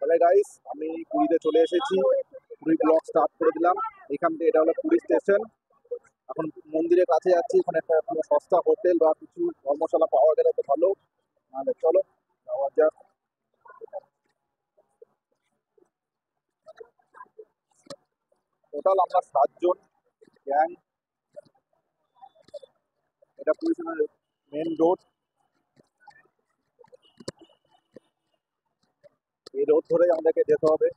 তাহলে গাইস আমি পুরীতে চলে এসেছি। পুরী ব্লগ স্টার্ট করে দিলাম। এখান থেকে এটা হলো পুরী স্টেশন। এখন মন্দিরের কাছে যাচ্ছি। এখানে একটা কোনো সস্তা হোটেল বা কিছু ধর্মশালা পাওয়া গেলে তো ভালো। নাহলে চলো যাওয়া যাক। টোটাল আমরা 7 জন গ্যাং। এটা পুরী মেন রোড। এই রোড ধরেই আমাদেরকে যেতে হবে।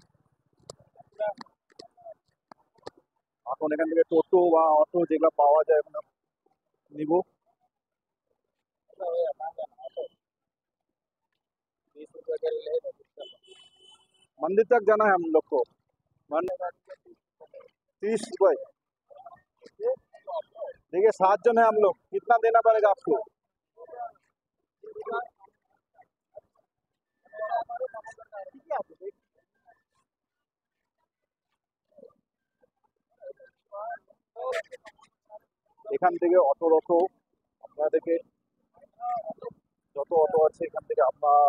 এখন এখান থেকে টোটো বা অটো যেগুলো পাওয়া যায় ওখানে নিব। मंदिर तक जाना है हम लोग को। 30 रुपए। देखिए 7 जन है हम लोग, कितना देना पड़ेगा आपको? এখান থেকে অটোর অটো আপনাদেরকে যত অটো আছে এখান থেকে আপনার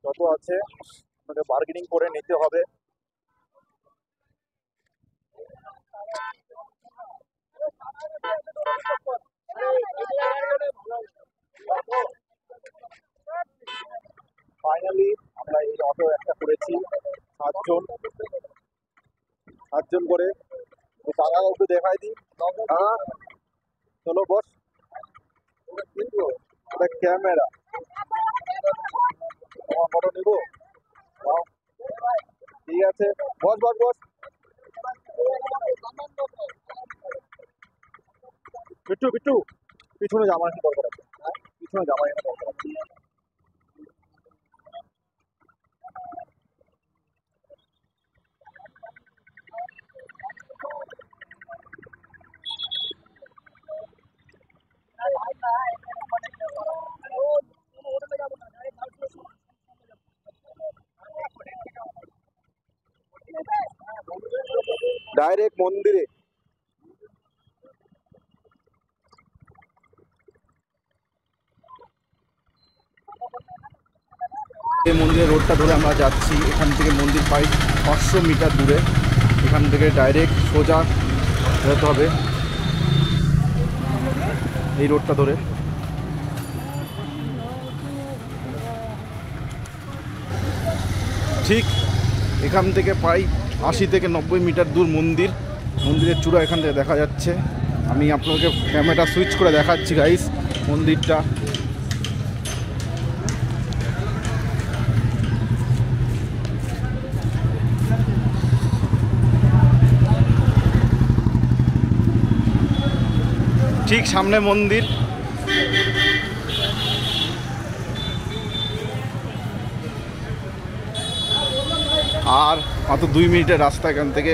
যত আছে আপনাদের বার্গেনিং করে নিতে হবে। ফাইনালি আমরা এই অটো একটা করেছি 7 জন করে। তো দাদা একটু দেখাই দিই। হ্যাঁ চলো বস। এটা ক্যামেরা তোমার ফটো নিব। ঠিক আছে বস বস বস। বিট্টু বিট্টু পিছনে জামা এনে দরকার আছে। পিছনে জামা এনে দরকার আছে। ডাইরেক্ট মন্দিরে। এই মন্দিরের রোডটা ধরে আমরা যাচ্ছি। এখান থেকে মন্দির প্রায় 500 মিটার দূরে। এখান থেকে ডাইরেক্ট সোজা যেতে হবে এই রোডটা ধরে। ঠিক এখান থেকে প্রায় 80 থেকে 90 মিটার দূর মন্দির। মন্দিরের চূড়া এখান থেকে দেখা যাচ্ছে। আমি আপনাকে ক্যামেরাটা সুইচ করে দেখাচ্ছি গাইস মন্দিরটা। ঠিক সামনে মন্দির। আর মাত্র 2 মিনিটের রাস্তা এখান থেকে।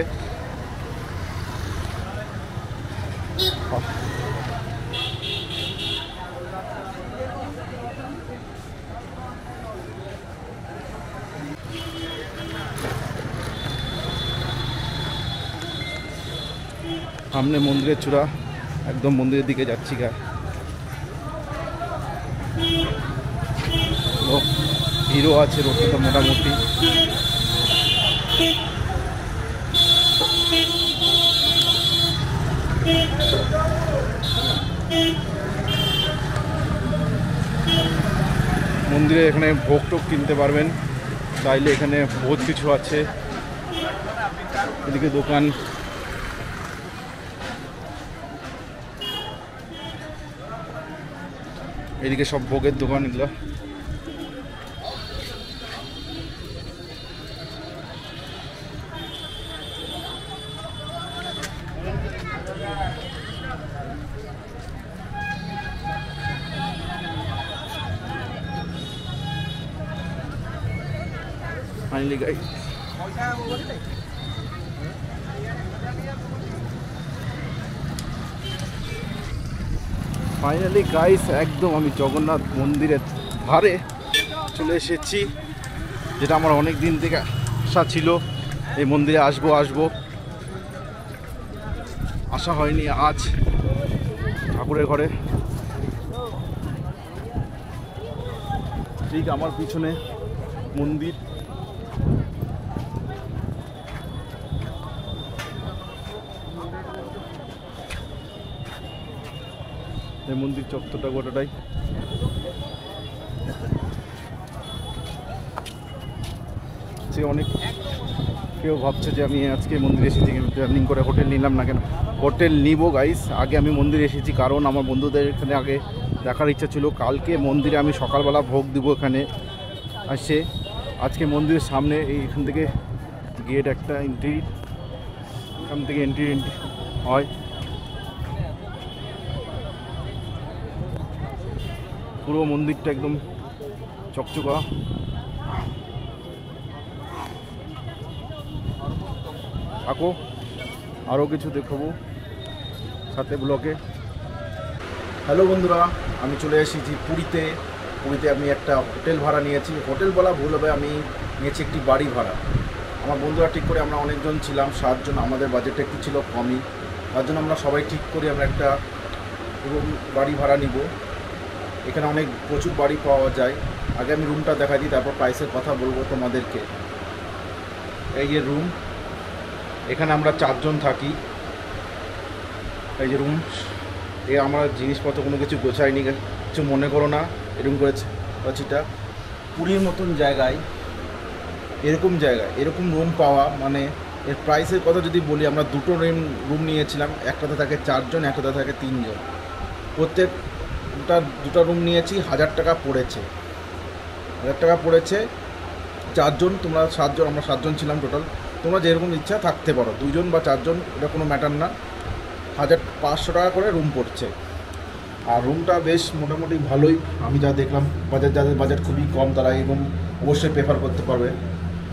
সামনে মন্দিরের চূড়া, একদম মন্দিরের দিকে যাচ্ছি গা। ভিড়ও আছে রোডটা তো মোটামুটি। মন্দিরে এখানে ভোগ টোগ কিনতে পারবেন চাইলে। এখানে বহুত কিছু আছে। এদিকে দোকান। এদিকে সব ভোগের দোকান এগুলো। ফাইনালি গাইস একদম আমি জগন্নাথ মন্দিরের ধারে চলে এসেছি। যেটা আমার অনেক দিন থেকে আশা ছিল এই মন্দিরে আসবো আসা হয়নি। আজ ঠাকুরের ঘরে। ঠিক আমার পিছনে মন্দির। মন্দির চত্বরটা গোটাটাই। সে অনেক কেউ ভাবছে যে আমি আজকে মন্দিরে এসেছি, প্ল্যানিং করে হোটেল নিলাম না কেন। হোটেল নিব গাইস, আগে আমি মন্দিরে এসেছি কারণ আমার বন্ধুদের এখানে আগে দেখার ইচ্ছা ছিল। কালকে মন্দিরে আমি সকালবেলা ভোগ দিব এখানে আসে। আজকে মন্দিরের সামনে এইখান থেকে গেট একটা এন্ট্রি, এখান থেকে এন্ট্রি হয়। পুরো মন্দিরটা একদম চকচকা। থাকো, আরও কিছু দেখাবো সাথে ব্লকে। হ্যালো বন্ধুরা, আমি চলে এসেছি পুরীতে। পুরীতে আমি একটা হোটেল ভাড়া নিয়েছি। হোটেল বলা ভুল হবে, আমি নিয়েছি একটি বাড়ি ভাড়া। আমার বন্ধুরা ঠিক করে, আমরা অনেকজন ছিলাম, 7 জন, আমাদের বাজেটটা একটু ছিল কমই, তার জন্য আমরা সবাই ঠিক করি আমরা একটা রুম বাড়ি ভাড়া নিব। এখানে অনেক প্রচুর বাড়ি পাওয়া যায়। আগে আমি রুমটা দেখা দিই, তারপর প্রাইসের কথা বলবো তোমাদেরকে। এই যে রুম, এখানে আমরা 4 জন থাকি। এই যে রুম, আমরা জিনিসপত্র কোনো কিছু গোছাইনি, কিছু মনে করো না, এরকম করেছে এটা পুরীর মতন জায়গায়, এরকম রুম পাওয়া মানে এর প্রাইসের কথা যদি বলি, আমরা দুটো রুম নিয়েছিলাম, একটাতে থাকে 4 জন, একটাতে থাকে 3 জন। প্রত্যেক দুটো রুম নিয়েছি, 1000 টাকা পড়েছে। 1000 টাকা পড়েছে 4 জন, তোমরা 7 জন, আমরা 7 জন ছিলাম টোটাল। তোমরা যেরকম ইচ্ছা থাকতে পারো, 2 জন বা 4 জন, এটা কোনো ম্যাটার না। 1500 টাকা করে রুম পড়ছে। আর রুমটা বেশ মোটামুটি ভালোই, আমি যা দেখলাম। যাদের বাজেট খুবই কম তারা এই রুম অবশ্যই প্রেফার করতে পারবে।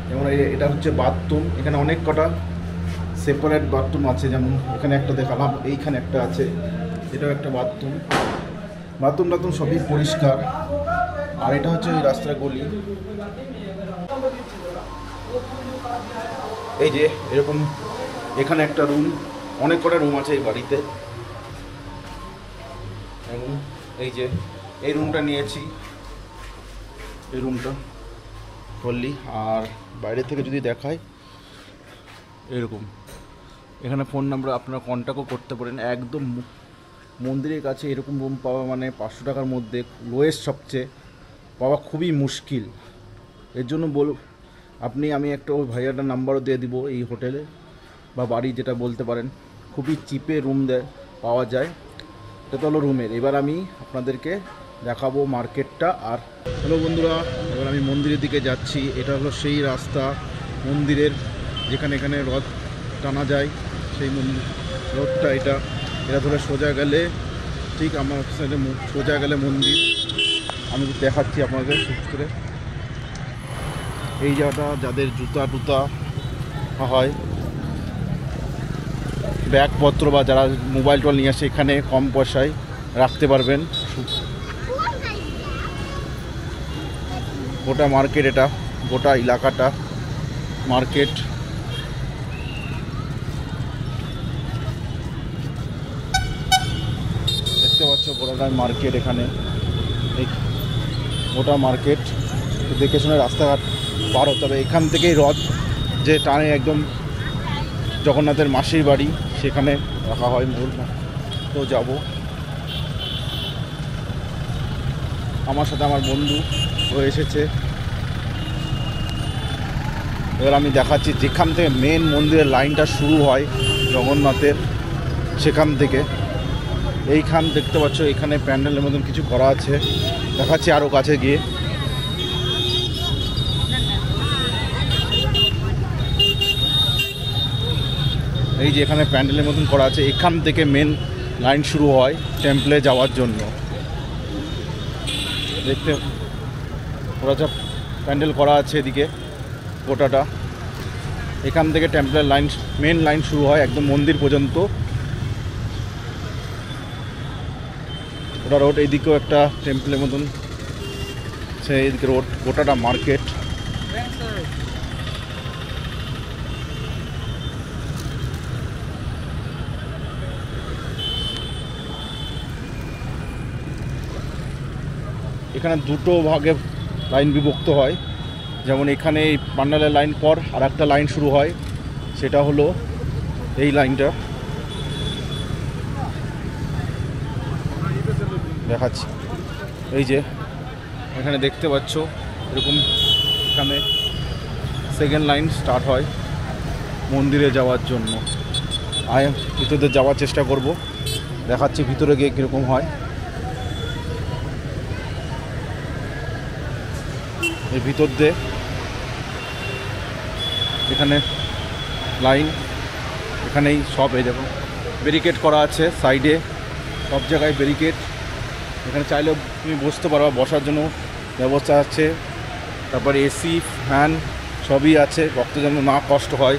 যেমন এটা হচ্ছে বাথরুম, এখানে অনেক কটা সেপারেট বাথরুম আছে। যেমন এখানে একটা দেখালাম, এইখানে একটা আছে, এটাও একটা বাথরুম টাথরুম সবই পরিষ্কার। আর এটা হচ্ছে ওই রাস্তার গলি। এই যে এরকম এখানে একটা রুম, অনেক কটা রুম আছে এই বাড়িতে। এবং এই যে এই রুমটা নিয়েছি, এই রুমটা বললি। আর বাইরে থেকে যদি দেখায় এরকম, এখানে ফোন নাম্বার আপনারা কন্ট্যাক্টও করতে পারেন। একদম মন্দিরের কাছে এরকম রুম পাওয়া মানে 500 টাকার মধ্যে লোয়েস্ট সবচেয়ে পাওয়া খুবই মুশকিল। এর জন্য আমি একটা ওই ভাইয়াটার নাম্বারও দিয়ে দিব এই হোটেলে বা বাড়ি, যেটা বলতে পারেন। খুবই চিপে রুম পাওয়া যায়। এটা তো হলো রুমের। এবার আমি আপনাদেরকে দেখাবো মার্কেটটা। আর হ্যালো বন্ধুরা, এবার আমি মন্দিরের দিকে যাচ্ছি। এটা হলো সেই রাস্তা মন্দিরের, এখানে রথ টানা যায়, সেই রথটা। এটা ধরে সোজা গেলে, ঠিক আমার সাইডে সোজা গেলে মন্দির। আমি দেখাচ্ছি আপনাদের সূত্রে। এই জায়গাটা যাদের জুতা টুতা হয়, ব্যাগপত্র বা যারা মোবাইল টোবাইল নিয়ে আসে, এখানে কম পয়সায় রাখতে পারবেন। গোটা মার্কেট, এটা গোটা এলাকাটা মার্কেট। দেখতে পাচ্ছ গোটা মার্কেট, এখানে এই গোটা মার্কেট। দেখে শুনে রাস্তাঘাট পার হতে হবে। এখান থেকেই রথ যে টানে একদম জগন্নাথের মাসির বাড়ি, সেখানে রাখা হয় মূল। তো যাব, আমার সাথে আমার বন্ধু এসেছে। এবার আমি দেখাচ্ছি যেখান থেকে মেন মন্দিরের লাইনটা শুরু হয় জগন্নাথের, সেখান থেকে। এইখান দেখতে পাচ্ছ, এখানে প্যান্ডেলের মতন কিছু করা আছে, দেখাচ্ছি আরও কাছে গিয়ে। এই যে এখানে প্যান্ডেলের মতন করা আছে, এখান থেকে মেন লাইন শুরু হয় টেম্পলে যাওয়ার জন্য। দেখতে ওরা যা প্যান্ডেল করা আছে এদিকে গোটাটা, এখান থেকে টেম্পলের লাইন, মেন লাইন শুরু হয় একদম মন্দির পর্যন্ত। ওটা রোড, এইদিকেও একটা টেম্পলের মতন, সেই এদিকে রোড, গোটাটা মার্কেট। এখানে দুটো ভাগে লাইন বিভক্ত হয়। যেমন এখানে এই পান্ডালের লাইন পর আর একটা লাইন শুরু হয়, সেটা হলো এই লাইনটা। দেখাচ্ছি। এই যে এখানে দেখতে পাচ্ছ এরকম এখানে সেকেন্ড লাইন স্টার্ট হয় মন্দিরে যাওয়ার জন্য। ভিতরে যাওয়ার চেষ্টা করব, দেখাচ্ছি ভিতরে গিয়ে কীরকম হয়। এই ভিতর দিয়ে এখানে লাইন, এখানেই সব এই দেখো ব্যারিকেড করা আছে সাইডে, সব জায়গায় ব্যারিকেড। এখানে চাইলেও তুমি বসতে পারো, বসার জন্য ব্যবস্থা আছে। তারপরে এসি ফ্যান সবই আছে, ভক্ত যেন না কষ্ট হয়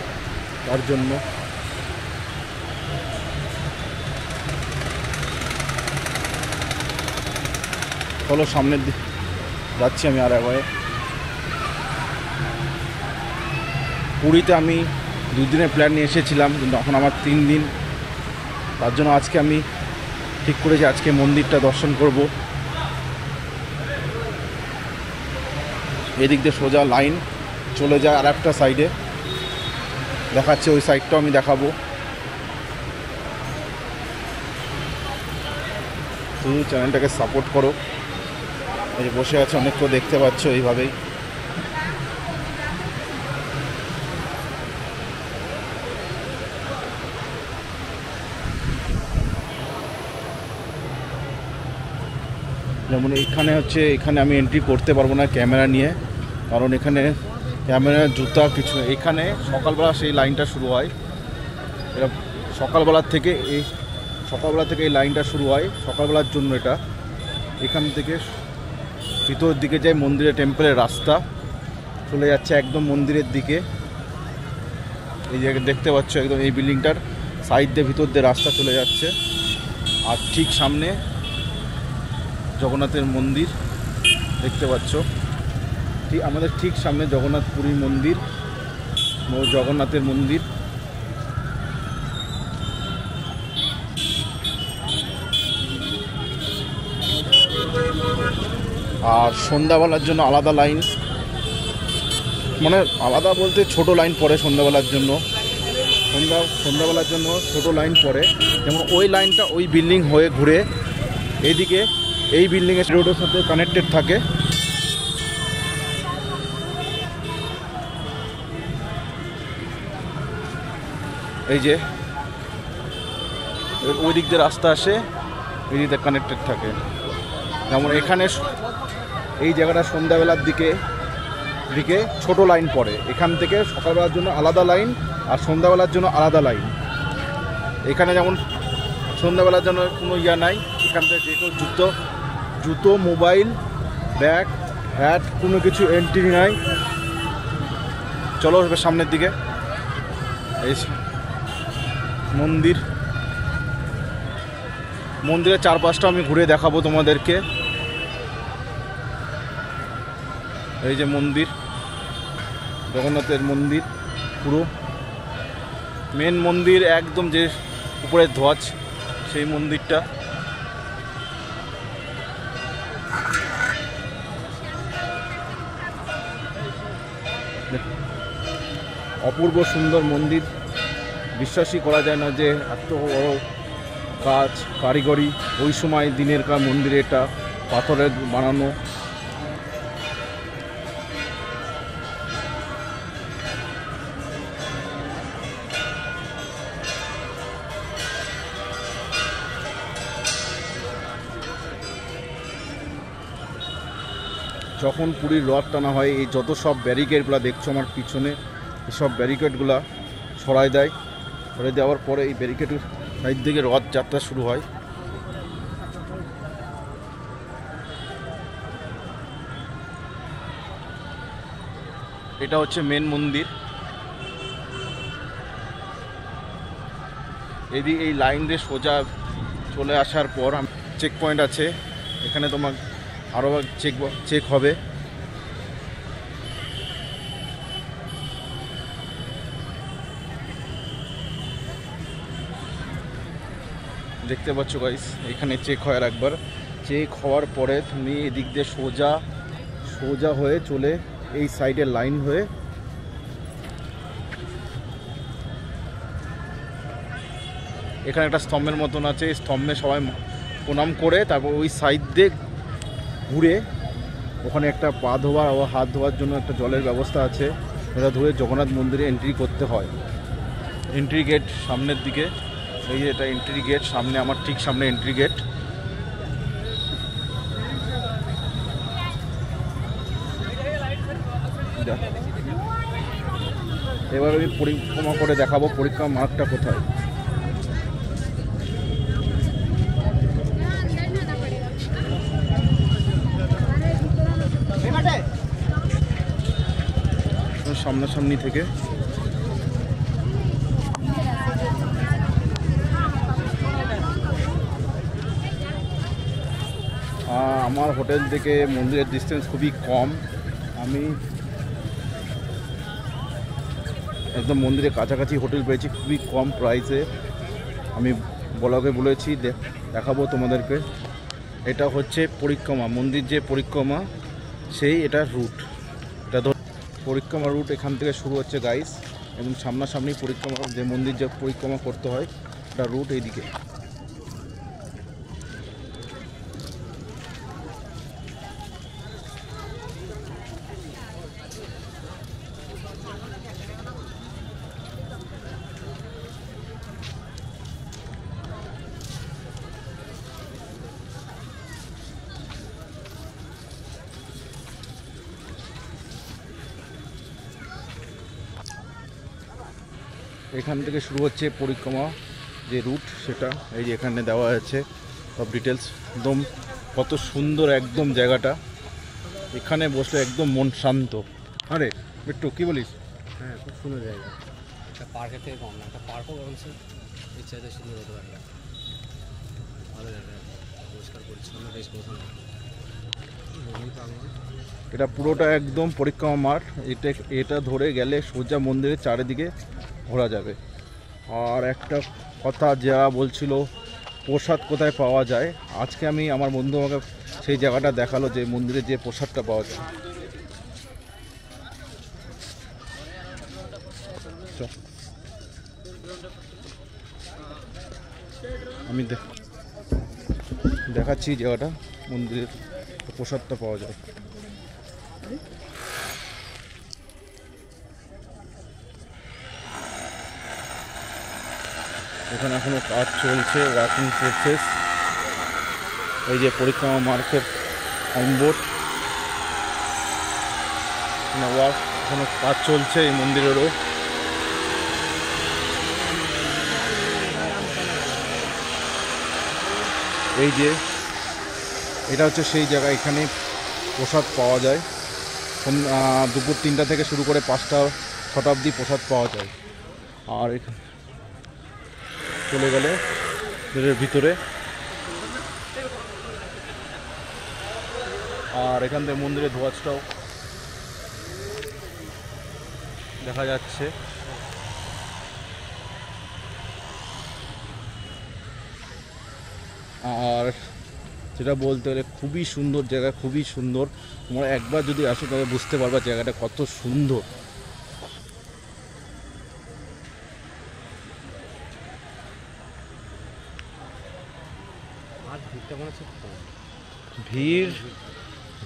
তার জন্য। চলো সামনের দিকে যাচ্ছি আমি আর একবারে। পুরীতে আমি 2 দিনের প্ল্যান নিয়ে এসেছিলাম, কিন্তু এখন আমার 3 দিন। তার জন্য আজকে আমি ঠিক করেছি আজকে মন্দিরটা দর্শন করব। এদিক দিয়ে সোজা লাইন চলে যায় আর একটা সাইডে, দেখাচ্ছে ওই সাইডটাও আমি দেখাবো। শুধু চ্যানেলটাকে সাপোর্ট করো। এই বসে আছে অনেক কেউ, দেখতে পাচ্ছ এইভাবেই। যেমন এখানে হচ্ছে, এখানে আমি এন্ট্রি করতে পারবো না ক্যামেরা নিয়ে, কারণ এখানে ক্যামেরা জুতা কিছু। এখানে সকালবেলা সেই লাইনটা শুরু হয়, এটা সকালবেলা থেকে এই লাইনটা শুরু হয় সকালবেলার জন্য। এটা এখান থেকে ভিতরের দিকে যায় মন্দিরের টেম্পলের রাস্তা চলে যাচ্ছে একদম মন্দিরের দিকে। এই যে দেখতে পাচ্ছ একদম এই বিল্ডিংটার সাইড দিয়ে ভিতর দিয়ে রাস্তা চলে যাচ্ছে। আর ঠিক সামনে জগন্নাথের মন্দির দেখতে পাচ্ছ, ঠিক আমাদের ঠিক সামনে জগন্নাথ পুরীর মন্দির, জগন্নাথের মন্দির। আর সন্ধ্যাবেলার জন্য আলাদা লাইন, মানে আলাদা বলতে ছোট লাইন পড়ে সন্ধ্যাবেলার জন্য। সন্ধ্যাবেলার জন্য ছোট লাইন পড়ে। যেমন ওই লাইনটা ওই বিল্ডিং হয়ে ঘুরে এইদিকে এই বিল্ডিংয়ের রোডের সাথে কানেক্টেড থাকে। এই যে ওই দিক দিয়ে রাস্তা আসে, এই দিকে কানেক্টেড থাকে। যেমন এখানে এই জায়গাটা সন্ধ্যাবেলার দিকে ছোট লাইন পড়ে। এখান থেকে সকালবেলার জন্য আলাদা লাইন আর সন্ধ্যাবেলার জন্য আলাদা লাইন। এখানে যেমন সন্ধ্যাবেলার জন্য কোনো ইয়া নাই, এখান থেকে যে কেউ জুতো মোবাইল ব্যাগ হ্যাট কোনো কিছু এন্ট্রি নাই। চলো সামনের দিকে। এই মন্দিরের চারপাশটা আমি ঘুরে দেখাবো তোমাদেরকে। এই যে মন্দির, জগন্নাথের মন্দির, পুরো মেন মন্দির একদম যে উপরের ধ্বজ সেই মন্দিরটা। অপূর্ব সুন্দর মন্দির, বিশ্বাসই করা যায় না যে এত বড় কাজ কারিগরি ওই সময় দিনের কার মন্দিরে, এটা পাথরের বানানো। যখন পুরীর রথ টানা হয়, এই যত সব ব্যারিকেডগুলো দেখছো আমার পিছনে, সব ব্যারিকেডগুলো সরাই দেওয়ার পরে এই ব্যারিকেডের সাইড থেকে রথযাত্রা শুরু হয়। এটা হচ্ছে মেন মন্দির। এদিকে এই লাইন দিয়ে সোজা চলে আসার পর চেক পয়েন্ট আছে, এখানে তোমার আরও চেক হবে। দেখতে পাচ্ছ গাইস, এখানে চেক হয় আর একবার। চেক হওয়ার পরে তুমি এদিক দিয়ে সোজা হয়ে চলে এই সাইডে লাইন হয়ে এখানে একটা স্তম্ভের মতন আছে, এই স্তম্ভে সবাই প্রণাম করে তারপর ওই সাইড দিয়ে ঘুরে ওখানে একটা পা ধোয়া ও হাত ধোয়ার জন্য একটা জলের ব্যবস্থা আছে, এটা ধরে জগন্নাথ মন্দিরে এন্ট্রি করতে হয়। এন্ট্রি গেট সামনের দিকে, এই যে এটা এন্ট্রি গেট, সামনে আমার ঠিক সামনে এন্ট্রি গেট। এবার আমি পরিক্রমা করে দেখাবো পরিক্রমা মার্গটা কোথায়। সামনাসামনি থেকে আমার হোটেল থেকে মন্দিরের ডিস্টেন্স খুবই কম, আমি একদম মন্দিরের কাছাকাছি হোটেল পেয়েছি খুবই কম প্রাইসে। আমি ব্লগে বলেছি দেখাবো তোমাদেরকে। এটা হচ্ছে পরিক্রমা মন্দির, যে পরিক্রমা সেই এটা রুট, এটা পরিক্রমা রুট এখান থেকে শুরু হচ্ছে গাইস, এবং সামনাসামনি পরিক্রমা যে মন্দির যে পরিক্রমা করতে হয় এটা রুট এইদিকে। এখান থেকে শুরু হচ্ছে পরিক্রমা যে রুট, সেটা এই যে এখানে দেওয়া আছে সব ডিটেলস। একদম কত সুন্দর একদম জায়গাটা, এখানে বসলে একদম মন শান্ত। আরে একটু কী বলিস? হ্যাঁ, খুব সুন্দর জায়গা, একটা পার্কের থেকে কম না, একটা পার্কও বলছে এর চাইতে সুন্দর হতে পারে। ভালো জায়গা, পরিষ্কার পরিচ্ছন্ন, বেশ প্রধান। এটা পুরোটা একদম পরিক্রমা মাঠ, এটা ধরে গেলে সোজা মন্দিরের চারিদিকে ঘোরা যাবে। আর একটা কথা যা বলছিল প্রসাদ কোথায় পাওয়া যায়, আজকে আমি আমার বন্ধু আমাকে সেই জায়গাটা দেখালো যে মন্দিরে যে প্রসাদটা পাওয়া যায়। আমি দেখাচ্ছি জায়গাটা, মন্দিরের প্রসাদটা পাওয়া যায়। এখানে এখনো কাজ চলছে, ওয়ার্কিং প্রসেস। এই যে পরিক্রমা মার্কেট অম্বট ওয়ার্ক, এখনো কাজ চলছে এই মন্দিরেরও। এই যে এটা হচ্ছে সেই জায়গা, এখানে প্রসাদ পাওয়া যায়। দুপুর 3টা থেকে শুরু করে 5টা 6টা অবধি প্রসাদ পাওয়া যায়। আর এখানে চলে গেলে এর ভিতরে, আর এখান থেকে মন্দিরের ধ্বজটাও দেখা যাচ্ছে। আর যেটা বলতে গেলে খুবই সুন্দর জায়গা, খুবই সুন্দর। তোমরা একবার যদি আসো তবে বুঝতে পারবা জায়গাটা কত সুন্দর।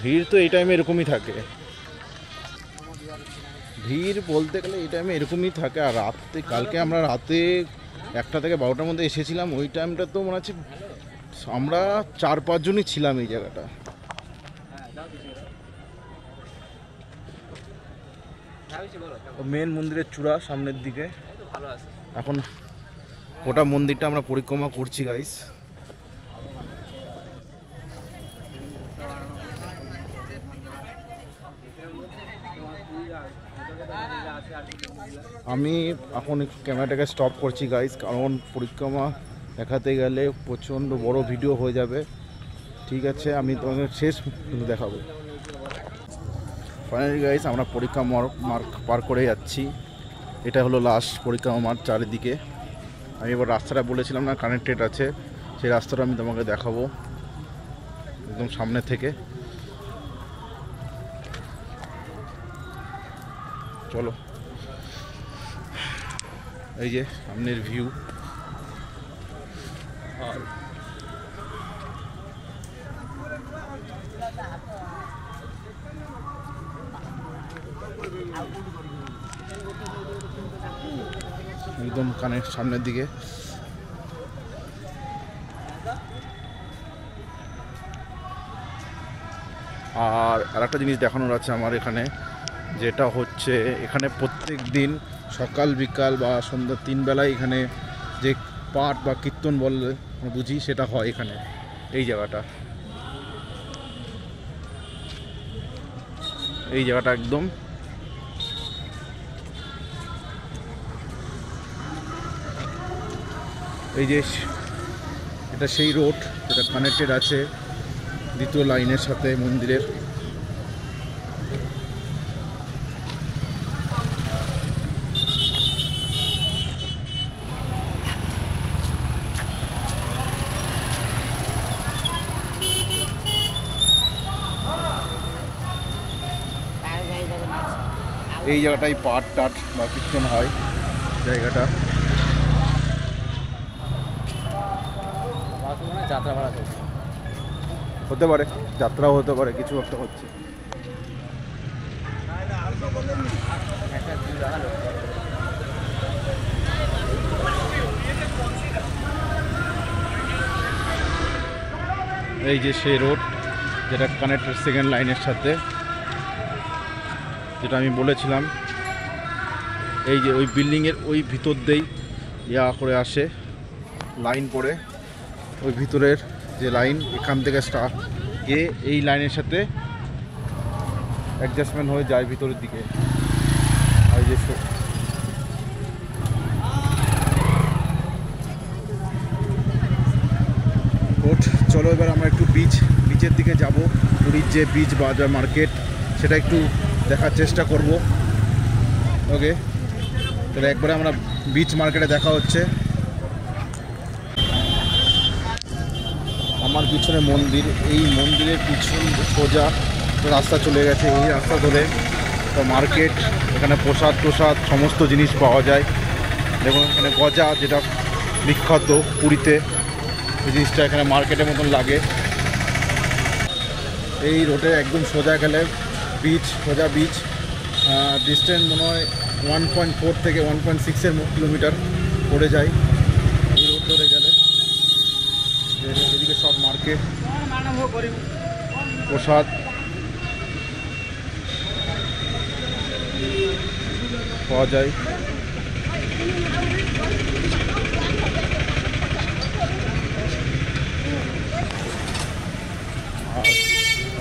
ভিড় তো এই টাইমে এরকমই থাকে, ভিড় বলতে গেলে এই টাইমে এরকমই থাকে। আর রাতে, কালকে আমরা রাতে 1টা থেকে 12টার মধ্যে এসেছিলাম, ওই টাইমটা তো মনে হচ্ছে আমরা 4-5 জনই ছিলাম এই জায়গাটা। মেন মন্দিরের চূড়া সামনের দিকে, এখন ওটা মন্দিরটা আমরা পরিক্রমা করছি গাইস। আমি এখন ক্যামেরাটাকে স্টপ করছি গাইস, কারণ পরিক্রমা দেখাতে গেলে প্রচণ্ড বড় ভিডিও হয়ে যাবে। ঠিক আছে, আমি তোমাদের শেষ দেখাবো। ফাইনালি গাইস আমরা পরিক্রমা মার্গ পার করে যাচ্ছি, এটা হলো লাস্ট পরিক্রমা মার্গ চারিদিকে। আমি এবার রাস্তাটা বলেছিলাম না কানেক্টেড আছে, সেই রাস্তাটা আমি তোমাকে দেখাবো একদম সামনে থেকে। চলো, এই যে সামনের ভিউ। আর একদম কানের সামনের দিকে। আর আরেকটা জিনিস দেখানোর আছে আমার এখানে, যেটা হচ্ছে এখানে প্রত্যেক দিন সকাল বিকাল বা সন্ধ্যা 3 বেলায় এখানে যে পাঠ বা কীর্তন বলে বুঝি সেটা হয় এখানে, এই জায়গাটা একদম এই যে এটা সেই রোড যেটা কানেক্টেড আছে দ্বিতীয় লাইনের সাথে মন্দিরের। এই জায়গাটাই পাঠ টাট বা কীর্তন হয় জায়গাটা। যাত্রা ভাড়া হতে পারে, যাত্রাও হতে পারে, কিছু একটা হচ্ছে। এই যে সেই রোড যেটা কানেক্টেড সেকেন্ড লাইনের সাথে, যেটা আমি বলেছিলাম, এই যে ওই বিল্ডিংয়ের ওই ভিতর দিয়েই করে আসে লাইন পড়ে, ওই ভিতরের যে লাইন এখান থেকে স্টার্ট গিয়ে এই লাইনের সাথে অ্যাডজাস্টমেন্ট হয়ে যায় ভিতরের দিকে। আর যে চলো এবার আমরা একটু বিচের দিকে যাব। পুরীর যে বিচ বাজার মার্কেট সেটা একটু দেখার চেষ্টা করব। ওকে, তাহলে একবারে আমরা বিচ মার্কেটে দেখা হচ্ছে। আমার পিছনে মন্দির, এই মন্দিরের পিছন সোজা রাস্তা চলে গেছে, এই রাস্তা ধরে তো মার্কেট। এখানে প্রসাদ সমস্ত জিনিস পাওয়া যায়। দেখুন এখানে গজা যেটা বিখ্যাত পুরীতে, এই জিনিসটা এখানে মার্কেটের মতন লাগে। এই রোডে একদম সোজা গেলে বিচ, সোজা বিচ। ডিস্টেন্স মনে হয় 1.4 থেকে 1.6 কিলোমিটার পড়ে যায় এই রোড ধরে গেলে। এদিকে সব মার্কেট, প্রসাদ, পাওয়া যায়।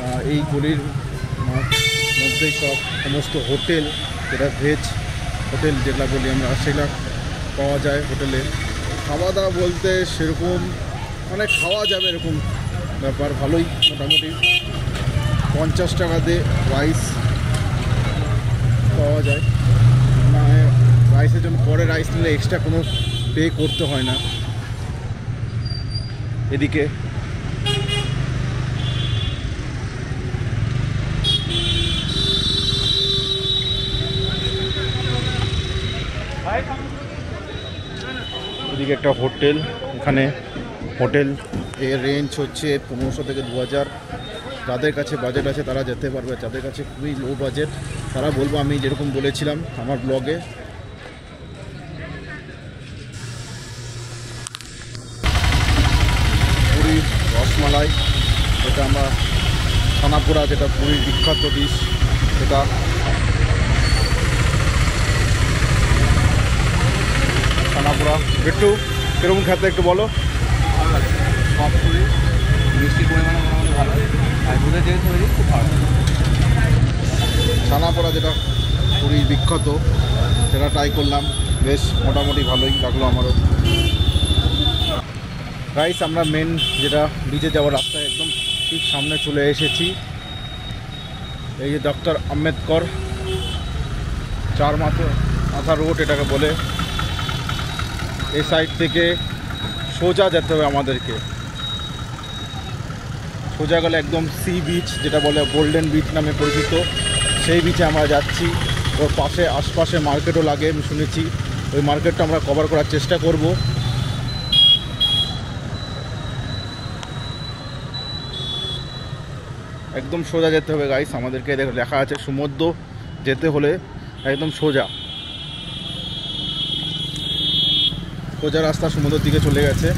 আর এই গলির মধ্যেই সমস্ত হোটেল, যেটা ভেজ হোটেল যেগুলো বলি আমরা, সেগুলো পাওয়া যায়। হোটেলে খাওয়া দাওয়া বলতে সেরকম মানে খাওয়া যাবে এরকম ব্যাপার, ভালোই মোটামুটি 50 টাকা দিয়ে রাইস পাওয়া যায়। মানে রাইসের জন্য পরে রাইস নিলে এক্সট্রা কোনো পে করতে হয় না। এদিকে এদিকে একটা হোটেল, এখানে হোটেল এর রেঞ্জ হচ্ছে 1500 থেকে 2000। যাদের কাছে বাজেট আছে তারা যেতে পারবে, যাদের কাছে খুবই লো বাজেট তারা বলবো, আমি যেরকম বলেছিলাম আমার ব্লগে। পুরীর রসমালাই, যেটা আমরা ছানাপোড়া, যেটা পুরীর বিখ্যাত ডিশ, সেটা ছানাপোড়া। একটু কিরকম খেতে একটু বলো। সব পুরি মিষ্টির পরিমাণ মোটামুটি ভালো, আর দুধের যেহেতু তৈরি খুব ভালো। ছানাপোড়া যেটা পুরীর বিখ্যাত সেটা ট্রাই করলাম, বেশ মোটামুটি ভালোই লাগলো আমারও। গাইস, আমরা মেন যেটা বিচে যাওয়ার রাস্তায় একদম ঠিক সামনে চলে এসেছি। এই যে ডক্টর আম্বেদকর 4 মাথা রোড এটাকে বলে। এই সাইড থেকে সোজা যেতে হবে আমাদেরকে, সোজা গেলে একদম সি বিচ যেটা বলে গোল্ডেন বিচ নামে পরিচিত, সেই বিচে আমরা যাচ্ছি। ওর পাশে আশপাশে মার্কেটও লাগে আমি শুনেছি, ওই মার্কেটটা আমরা কভার করার চেষ্টা করব। একদম সোজা যেতে হবে গাইস আমাদেরকে। লেখা আছে সমুদ্র যেতে হলে একদম সোজা সোজা রাস্তা সমুদ্রের দিকে চলে গেছে।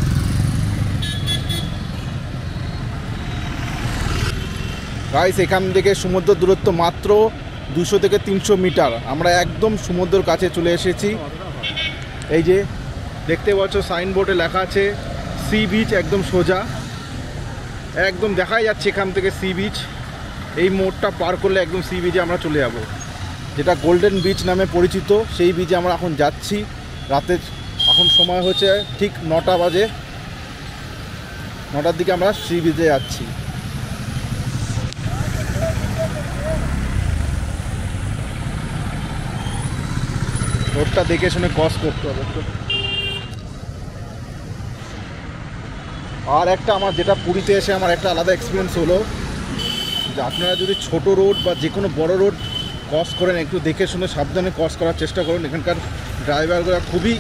গাইস এখান থেকে সমুদ্র দূরত্ব মাত্র 200 থেকে 300 মিটার। আমরা একদম সমুদ্রের কাছে চলে এসেছি। এই যে দেখতে পাচ্ছ সাইনবোর্ডে লেখা আছে সি বিচ, একদম সোজা একদম দেখাই যাচ্ছে এখান থেকে সি বিচ। এই মোড়টা পার করলে একদম সি বিচে আমরা চলে যাব, যেটা গোল্ডেন বিচ নামে পরিচিত। সেই বিচে আমরা এখন যাচ্ছি। রাতের এখন সময় হচ্ছে ঠিক 9টা বাজে। 9টার দিকে আমরা সি বিচে যাচ্ছি। রোডটা দেখে শুনে ক্রস করতে হবে। আর একটা আমার যেটা পুরীতে এসে আমার একটা আলাদা এক্সপিরিয়েন্স হলো যে আপনারা যদি ছোট রোড বা যে কোনো বড় রোড ক্রস করেন একটু দেখে শুনে সাবধানে ক্রস করার চেষ্টা করুন। এখানকার ড্রাইভারগুলো খুবই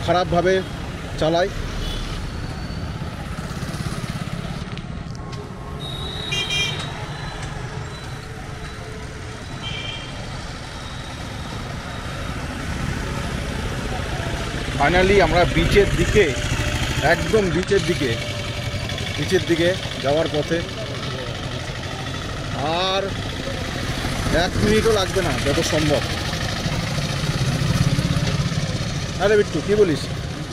খারাপভাবে চালায়। ফাইনালি আমরা বিচের দিকে, একদম বিচের দিকে যাওয়ার পথে। আর 1 মিনিটও লাগবে না যত সম্ভব। আরে বিট্টু কি বলিস,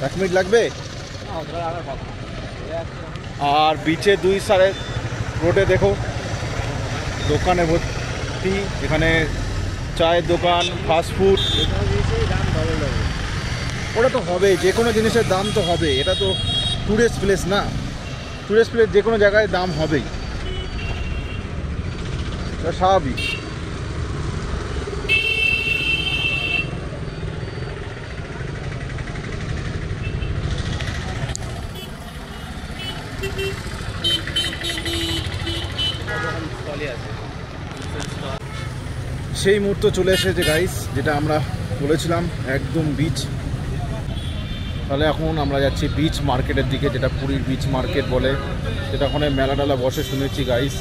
1 মিনিট লাগবে? আর বিচে 2 সাইডে রোডে দেখো দোকানে ভর্তি। এখানে চায়ের দোকান, ফাস্টফুড। ওটা তো হবে, যে কোনো জিনিসের দাম তো হবে। এটা তো টুরিস্ট প্লেস না, টুরিস্ট প্লেস যে কোনো জায়গায় দাম হবেই, এটা স্বাভাবিক। সেই মুহূর্ত চলে এসেছে গাইস, যেটা আমরা বলেছিলাম একদম বিচ। তাহলে এখন আমরা যাচ্ছি বিচ মার্কেটের দিকে, যেটা পুরীর বিচ মার্কেট বলে, যেটা ওখানে মেলা টেলা বসে শুনেছি গাইস।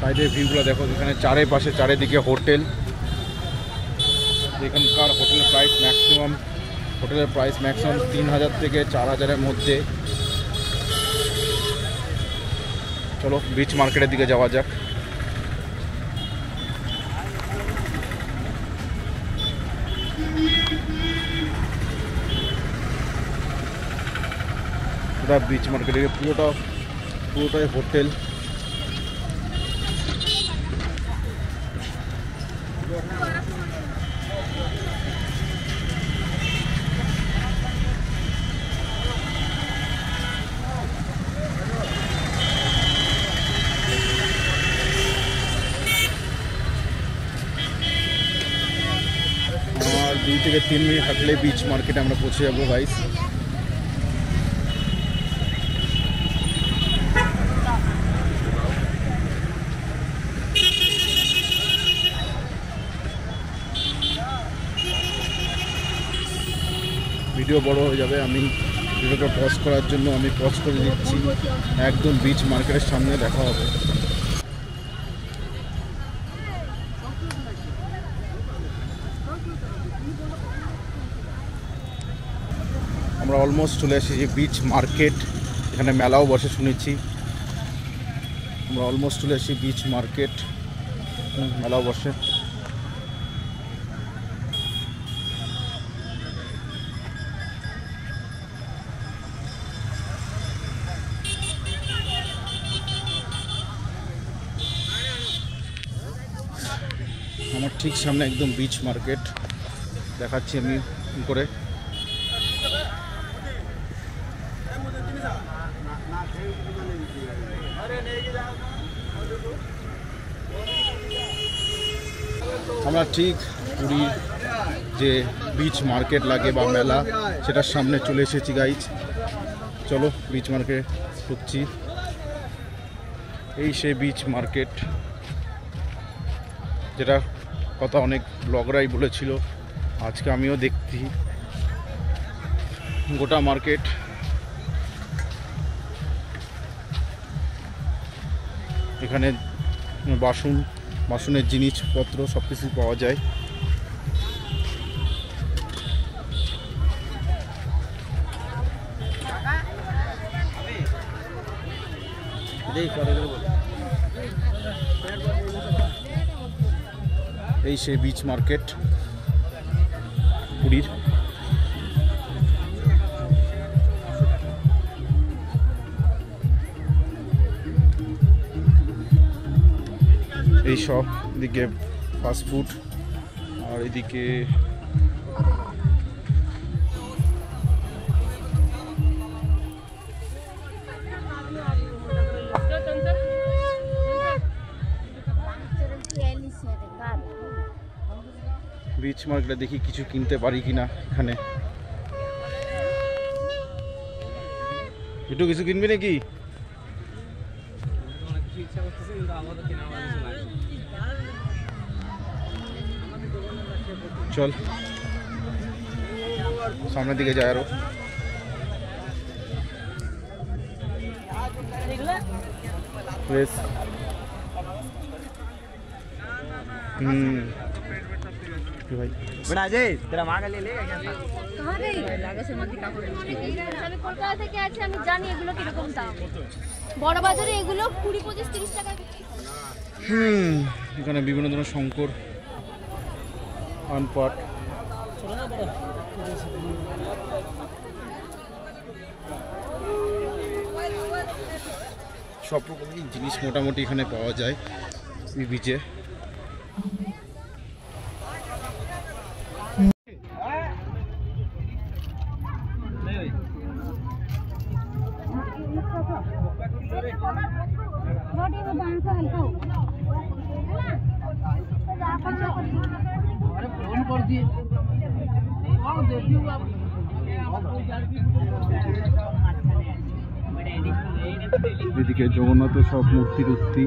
সাইডের ভিউগুলো দেখো, এখানে চারিদিকে হোটেল। এখানকার হোটেলের প্রাইস ম্যাক্সিমাম 3000 থেকে 4000-এর মধ্যে। চলো বিচ মার্কেটের দিকে যাওয়া যাক। পুরো বিচ মার্কেটে পুরোটাই হোটেল। আর 2 থেকে 3 মিনিট হাঁটলে বিচ মার্কেটে আমরা পৌঁছে যাবো গাইস। ভিডিও বড় হয়ে যাবে, আমি ভিডিওটা পজ করার জন্য আমি পজ করে দিচ্ছি। একদম বিচ মার্কেটের সামনে দেখা হবে। আমরা অলমোস্ট চলে এসেছি বিচ মার্কেট। এখানে মেলাও বসে শুনেছি। আমরা অলমোস্ট চলে এসেছি বিচ মার্কেট, মেলাও বসে। আমার ঠিক সামনে একদম বিচ মার্কেট দেখাচ্ছি আমি করে। আমরা ঠিক পুরীর যে বিচ মার্কেট লাগে বা মেলা, সেটার সামনে চলে এসেছি গাইজ। চলো বিচ মার্কেট ঢুকছি। এই সেই বিচ মার্কেট, যেটা কথা অনেক ব্লগরাই বলেছিল, আজকে আমিও দেখছি গোটা মার্কেট। এখানে বাসনের জিনিসপত্র সব কিছু পাওয়া যায়। এই সেই বিচ মার্কেট পুরীর। এই সব এদিকে ফাস্টফুড, আর এদিকে বিচ মার্কেটে দেখি কিছু কিনতে পারি কিনা। এখানে একটু কিছু কিনবি নাকি? চল সামনের দিকে যায় আরো। ভাই बड़ा अजय तेरा माँ का ले लेगा क्या? कहाँ गई? আমি কলকাতা থেকে আছি, আমি জানি এগুলো কিরকম দাম। বড় বাজারে এগুলো 20, 25, 30 টাকা বিক্রি। এখানে বিভিন্ন ধরনের শঙ্কর পানপাট, সব রকমের জিনিস মোটামুটি এখানে পাওয়া যায় এই বিচে। এদিকে জগন্নাথের সব মূর্তি টূর্তি।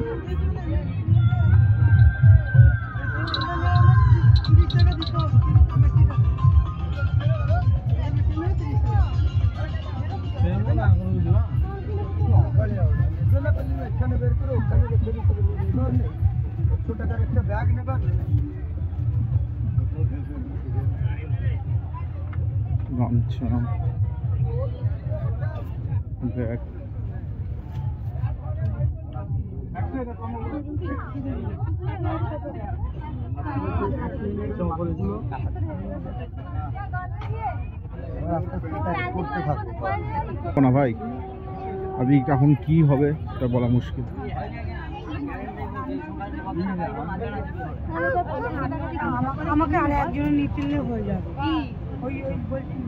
গামছা, ব্যাগ, না ভাই আমি এখন কি হবে এটা বলা মুশকিল। আমাকে আর একজন নিতে হয়ে যাবে। ওই বলছি